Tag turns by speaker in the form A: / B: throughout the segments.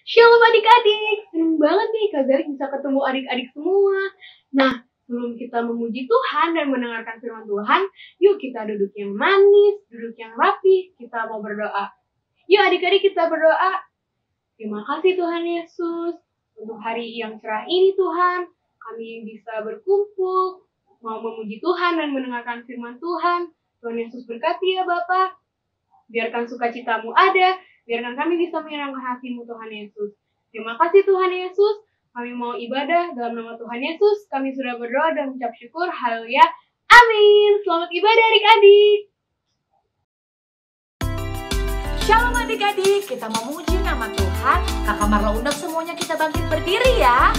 A: Shalom adik-adik, seneng banget nih Kak Garik bisa ketemu adik-adik semua. Nah, sebelum kita memuji Tuhan dan mendengarkan firman Tuhan, yuk kita duduk yang manis, duduk yang rapi, kita mau berdoa. Yuk adik-adik kita berdoa. Terima kasih Tuhan Yesus, untuk hari yang cerah ini Tuhan, kami bisa berkumpul, mau memuji Tuhan dan mendengarkan firman Tuhan. Tuhan Yesus berkati ya Bapak. Biarkan sukacitamu ada, biarkan kami bisa menyenangkan hatimu Tuhan Yesus. Terima kasih Tuhan Yesus, kami mau ibadah dalam nama Tuhan Yesus. Kami sudah berdoa dan mengucap syukur, haleluya, amin. Selamat ibadah adik-adik.
B: Shalom adik-adik, kita memuji nama Tuhan. Kakak Marla undang semuanya kita bangkit berdiri ya.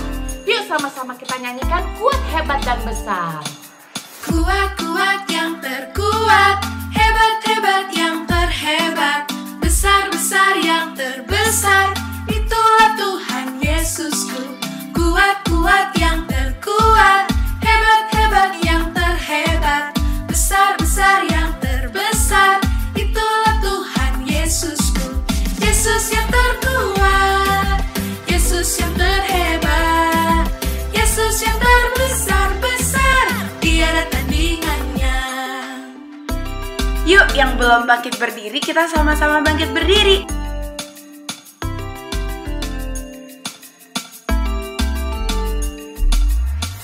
B: Yuk sama-sama kita nyanyikan kuat, hebat, dan besar.
C: Kuat-kuat yang terkuat, hebat-hebat yang terhebat, besar-besar yang terbesar, itulah Tuhan Yesusku. Kuat-kuat yang terkuat, hebat-hebat yang terhebat, besar-besar yang terbesar, itulah Tuhan Yesusku. Yesus yang terkuat, Yesus yang terhebat, Yesus yang terbesar-besar, tiada tandingannya.
D: Yuk yang belum bangkit berdiri, kita sama-sama bangkit berdiri.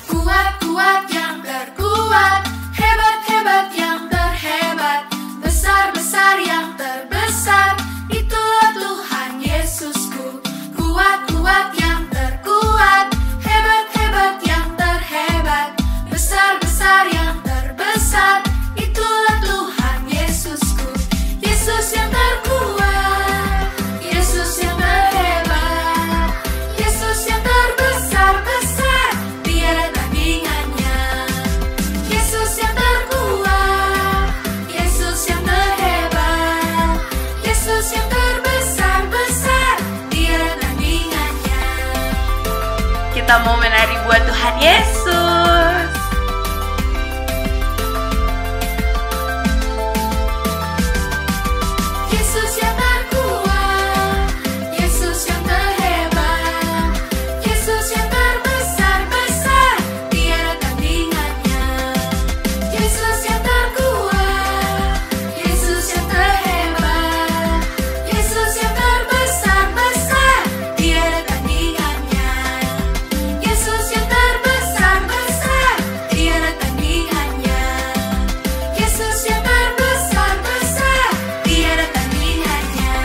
C: Kuat-kuat yang terkuat, hebat-hebat yang terhebat, besar-besar yang terbesar, itulah Tuhan Yesusku. Kuat-kuat yang terkuat, hebat-hebat yang terhebat, besar-besar yang terbesar, itulah Tuhan Yesusku. Yesus yang terkuat, Yesus yang terhebat, Yesus yang terbesar-besar, tiada tandingannya. Yesus yang terkuat, Yesus yang terhebat, Yesus yang terbesar-besar, tiada tandingannya.
D: Kita mau menari buat Tuhan Yesus.
C: Yesus yang terkuat, Yesus yang terhebat, Yesus yang terbesar-besar, tiada tandingannya. Yesus yang terkuat, Yesus yang terhebat, Yesus yang terbesar-besar, tiada tandingannya. Yesus yang terbesar-besar, tiada tandingannya. Yesus yang terbesar-besar, tiada tandingannya.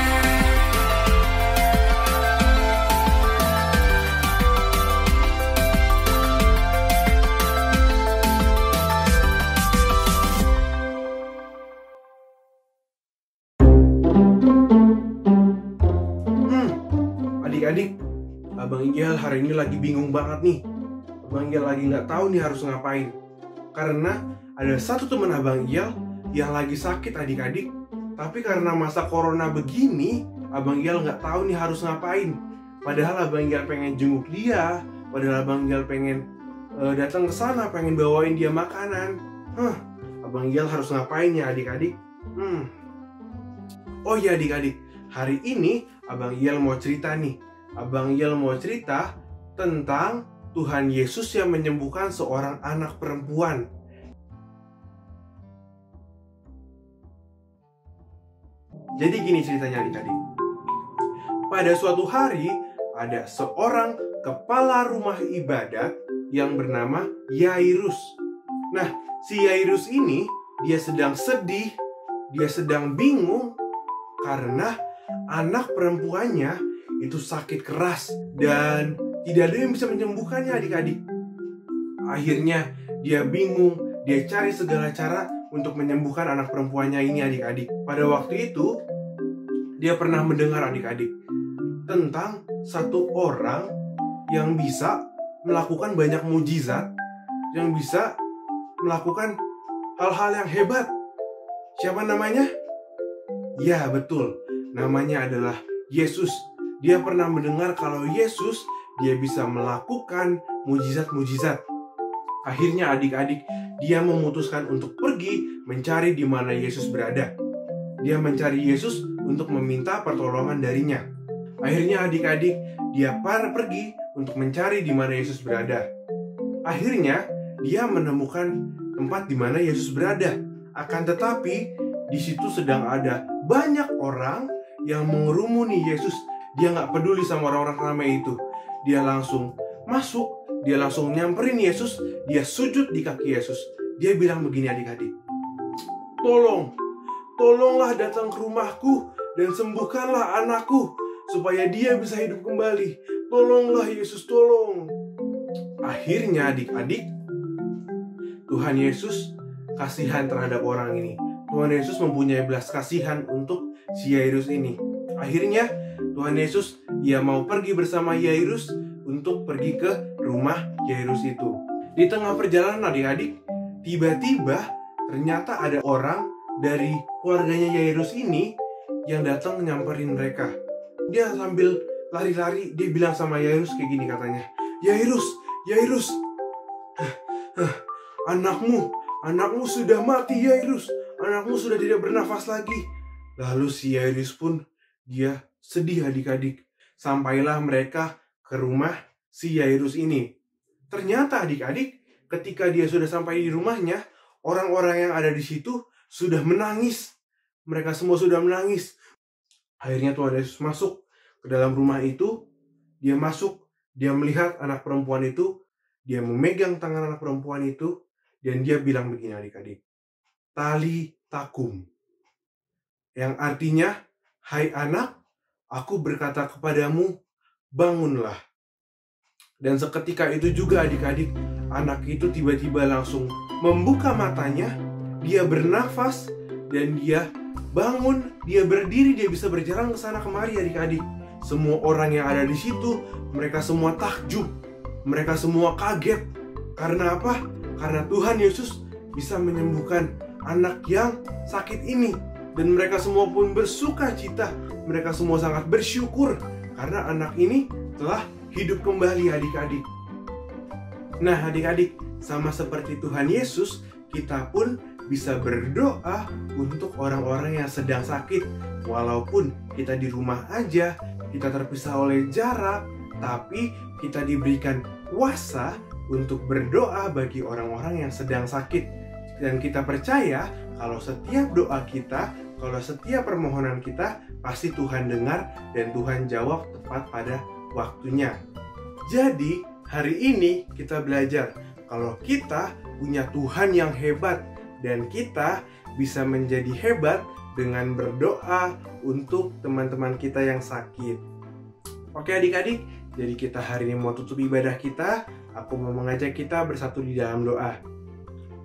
E: Adik-adik, Abang Igel hari ini lagi bingung banget nih. Abang Igel lagi nggak tahu nih harus ngapain. Karena ada satu teman Abang Igel yang lagi sakit adik-adik. Tapi karena masa corona begini, Abang Igel nggak tahu nih harus ngapain. Padahal Abang Igel pengen jenguk dia, padahal Abang Igel pengen datang ke sana, pengen bawain dia makanan. Abang Igel harus ngapain ya adik-adik? Oh iya adik-adik, hari ini Abang Igel mau cerita nih. Abang Igel mau cerita tentang Tuhan Yesus yang menyembuhkan seorang anak perempuan. Jadi gini ceritanya adik-adik. Pada suatu hari, ada seorang kepala rumah ibadat yang bernama Yairus. Nah, si Yairus ini, dia sedang sedih, dia sedang bingung, karena anak perempuannya itu sakit keras dan tidak ada yang bisa menyembuhkannya adik-adik. Akhirnya dia bingung, dia cari segala cara untuk menyembuhkan anak perempuannya ini adik-adik. Pada waktu itu, dia pernah mendengar adik-adik tentang satu orang yang bisa melakukan banyak mujizat, yang bisa melakukan hal-hal yang hebat. Siapa namanya? Ya betul, namanya adalah Yesus. Dia pernah mendengar kalau Yesus, dia bisa melakukan mujizat-mujizat. Akhirnya adik-adik, dia memutuskan untuk pergi mencari di mana Yesus berada. Dia mencari Yesus untuk meminta pertolongan darinya. Akhirnya adik-adik dia pergi untuk mencari di mana Yesus berada. Akhirnya dia menemukan tempat di mana Yesus berada. Akan tetapi di situ sedang ada banyak orang yang mengerumuni Yesus. Dia nggak peduli sama orang-orang ramai itu. Dia langsung masuk, dia langsung nyamperin Yesus, dia sujud di kaki Yesus. Dia bilang begini adik-adik, tolonglah datang ke rumahku dan sembuhkanlah anakku supaya dia bisa hidup kembali. Tolonglah Yesus, tolong. Akhirnya adik-adik, Tuhan Yesus kasihan terhadap orang ini. Tuhan Yesus mempunyai belas kasihan untuk si Yairus ini. Akhirnya Tuhan Yesus mau pergi bersama Yairus untuk pergi ke rumah Yairus itu. Di tengah perjalanan adik-adik, tiba-tiba ternyata ada orang dari keluarganya Yairus ini yang datang nyamperin mereka. Dia sambil lari-lari, dia bilang sama Yairus kayak gini katanya, Yairus, anakmu sudah mati Yairus, anakmu sudah tidak bernafas lagi. Lalu si Yairus pun dia sedih adik-adik. Sampailah mereka ke rumah si Yairus ini. Ternyata adik-adik, ketika dia sudah sampai di rumahnya, orang-orang yang ada di situ sudah menangis. Mereka semua sudah menangis. Akhirnya Tuhan Yesus masuk ke dalam rumah itu. Dia masuk, dia melihat anak perempuan itu, dia memegang tangan anak perempuan itu, dan dia bilang begini adik-adik, Tali takum, yang artinya, hai anak, aku berkata kepadamu, bangunlah. Dan seketika itu juga adik-adik, anak itu tiba-tiba langsung membuka matanya, dia bernafas, dan dia bangun, dia berdiri, dia bisa berjalan ke sana kemari adik-adik. Semua orang yang ada di situ, mereka semua takjub, mereka semua kaget. Karena apa? Karena Tuhan Yesus bisa menyembuhkan anak yang sakit ini. Dan mereka semua pun bersuka cita, mereka semua sangat bersyukur karena anak ini telah hidup kembali adik-adik. Nah adik-adik, sama seperti Tuhan Yesus, kita pun bisa berdoa untuk orang-orang yang sedang sakit. Walaupun kita di rumah aja, kita terpisah oleh jarak, tapi kita diberikan kuasa untuk berdoa bagi orang-orang yang sedang sakit. Dan kita percaya kalau setiap doa kita, kalau setiap permohonan kita, pasti Tuhan dengar dan Tuhan jawab tepat pada waktunya. Jadi hari ini kita belajar kalau kita punya Tuhan yang hebat dan kita bisa menjadi hebat dengan berdoa untuk teman-teman kita yang sakit. Oke adik-adik, jadi kita hari ini mau tutup ibadah kita. Aku mau mengajak kita bersatu di dalam doa.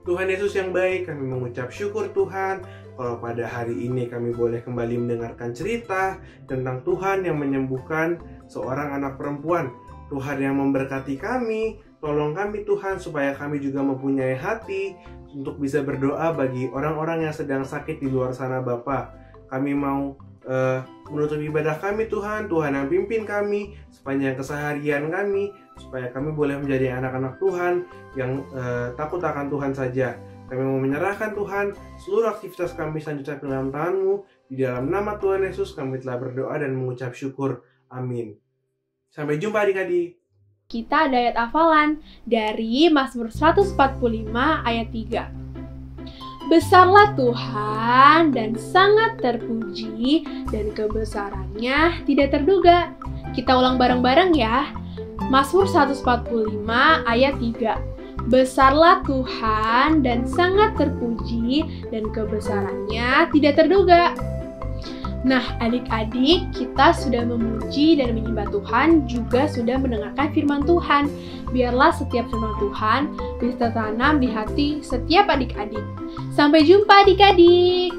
E: Tuhan Yesus yang baik, kami mengucap syukur Tuhan kalau pada hari ini kami boleh kembali mendengarkan cerita tentang Tuhan yang menyembuhkan seorang anak perempuan. Tuhan yang memberkati kami, tolong kami Tuhan supaya kami juga mempunyai hati untuk bisa berdoa bagi orang-orang yang sedang sakit di luar sana Bapa. Kami mau menutup ibadah kami Tuhan, Tuhan yang pimpin kami sepanjang keseharian kami, supaya kami boleh menjadi anak-anak Tuhan yang takut akan Tuhan saja. Kami mau menyerahkan Tuhan seluruh aktivitas kami selanjutnya ke dalam tangan-Mu. Di dalam nama Tuhan Yesus kami telah berdoa dan mengucap syukur. Amin. Sampai jumpa adik-adik.
A: Kita ada ayat hafalan dari Mazmur 145 ayat 3. Besarlah Tuhan dan sangat terpuji, dan kebesarannya tidak terduga. Kita ulang bareng-bareng ya. Mazmur 145 ayat 3. Besarlah Tuhan dan sangat terpuji, dan kebesarannya tidak terduga. Nah, adik-adik, kita sudah memuji dan menyembah Tuhan, juga sudah mendengarkan firman Tuhan. Biarlah setiap firman Tuhan bisa tertanam di hati setiap adik-adik. Sampai jumpa adik-adik.